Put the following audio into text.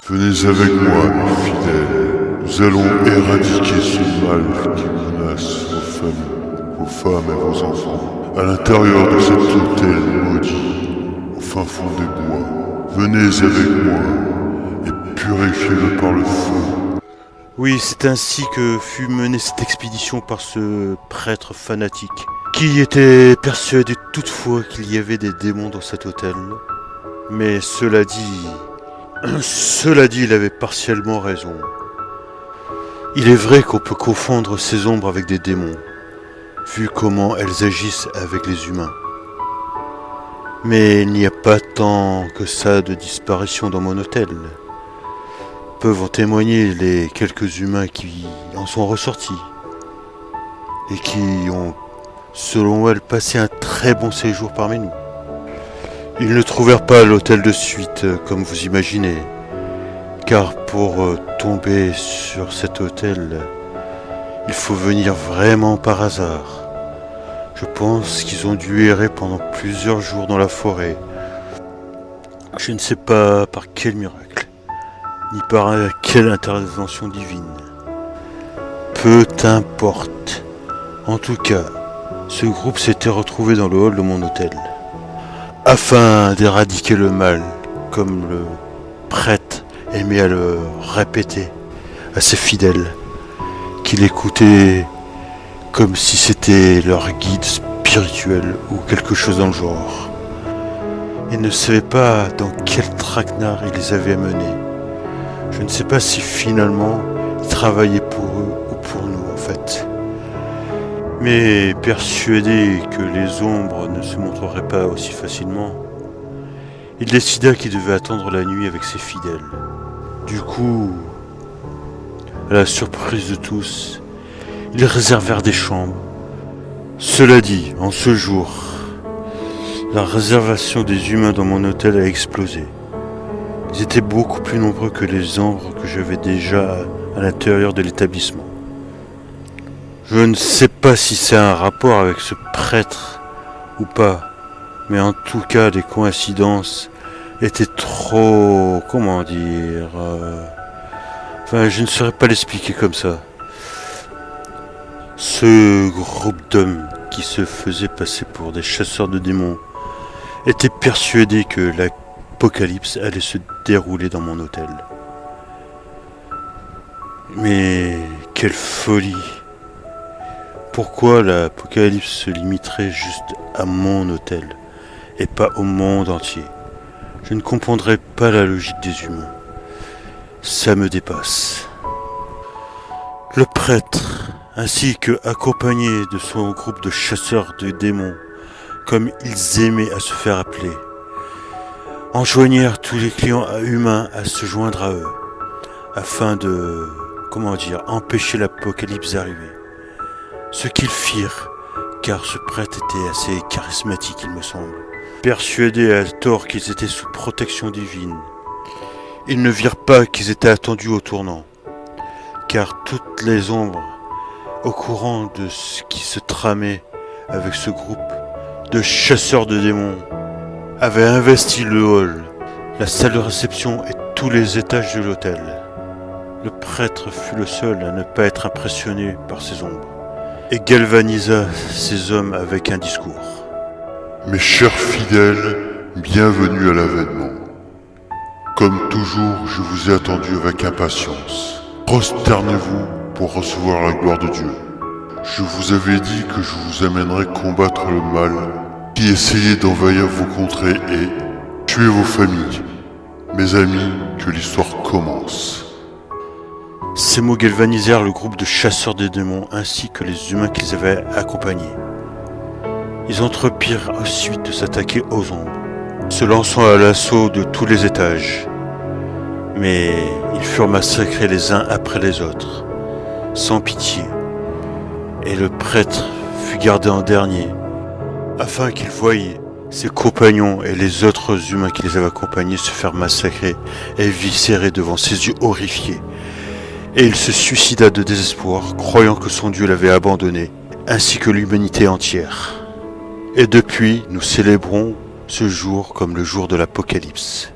Venez avec moi, mes fidèles. Nous allons éradiquer ce mal qui menace vos familles, vos femmes et vos enfants. À l'intérieur de cet hôtel maudit, au fin fond des bois. Venez avec moi et purifiez-le par le feu. Oui, c'est ainsi que fut menée cette expédition par ce prêtre fanatique, qui était persuadé toutefois qu'il y avait des démons dans cet hôtel. Mais cela dit, il avait partiellement raison. Il est vrai qu'on peut confondre ces ombres avec des démons, vu comment elles agissent avec les humains. Mais il n'y a pas tant que ça de disparition dans mon hôtel. Peuvent en témoigner les quelques humains qui en sont ressortis et qui ont, selon elles, passé un très bon séjour parmi nous. Ils ne trouvèrent pas l'hôtel de suite, comme vous imaginez, car pour tomber sur cet hôtel, il faut venir vraiment par hasard. Je pense qu'ils ont dû errer pendant plusieurs jours dans la forêt. Je ne sais pas par quel miracle, ni par quelle intervention divine. Peu importe. En tout cas, ce groupe s'était retrouvé dans le hall de mon hôtel, afin d'éradiquer le mal, comme le prêtre aimait à le répéter à ses fidèles, qui l'écoutaient comme si c'était leur guide spirituel ou quelque chose dans le genre. Ils ne savaient pas dans quel traquenard ils les avaient menés. Je ne sais pas si finalement ils travaillaient pour eux ou pour nous en fait. Mais persuadé que les ombres ne se montreraient pas aussi facilement, il décida qu'il devait attendre la nuit avec ses fidèles. Du coup, à la surprise de tous, ils réservèrent des chambres. Cela dit, en ce jour, la réservation des humains dans mon hôtel a explosé. Ils étaient beaucoup plus nombreux que les ombres que j'avais déjà à l'intérieur de l'établissement. Je ne sais pas si c'est un rapport avec ce prêtre ou pas, mais en tout cas les coïncidences étaient trop... comment dire... Enfin, je ne saurais pas l'expliquer comme ça. Ce groupe d'hommes qui se faisaient passer pour des chasseurs de démons était persuadé que l'apocalypse allait se dérouler dans mon hôtel. Mais quelle folie! Pourquoi l'apocalypse se limiterait juste à mon hôtel et pas au monde entier? Je ne comprendrais pas la logique des humains. Ça me dépasse. Le prêtre, ainsi que accompagné de son groupe de chasseurs de démons, comme ils aimaient à se faire appeler, enjoignèrent tous les clients humains à se joindre à eux, afin de, empêcher l'apocalypse d'arriver. Ce qu'ils firent, car ce prêtre était assez charismatique, il me semble. Persuadés à tort qu'ils étaient sous protection divine, ils ne virent pas qu'ils étaient attendus au tournant, car toutes les ombres, au courant de ce qui se tramait avec ce groupe de chasseurs de démons, avaient investi le hall, la salle de réception et tous les étages de l'hôtel. Le prêtre fut le seul à ne pas être impressionné par ces ombres, et galvanisa ces hommes avec un discours. Mes chers fidèles, bienvenue à l'avènement. Comme toujours, je vous ai attendu avec impatience. Prosternez-vous pour recevoir la gloire de Dieu. Je vous avais dit que je vous amènerais combattre le mal qui essayait d'envahir vos contrées et tuer vos familles. Mes amis, que l'histoire commence. Ces mots galvanisèrent le groupe de chasseurs de démons ainsi que les humains qu'ils avaient accompagnés. Ils entreprirent ensuite de s'attaquer aux ombres, se lançant à l'assaut de tous les étages. Mais ils furent massacrés les uns après les autres, sans pitié, et le prêtre fut gardé en dernier, afin qu'il voie ses compagnons et les autres humains qui les avaient accompagnés se faire massacrer et viscérer devant ses yeux horrifiés. Et il se suicida de désespoir, croyant que son Dieu l'avait abandonné, ainsi que l'humanité entière. Et depuis, nous célébrons ce jour comme le jour de l'Apocalypse.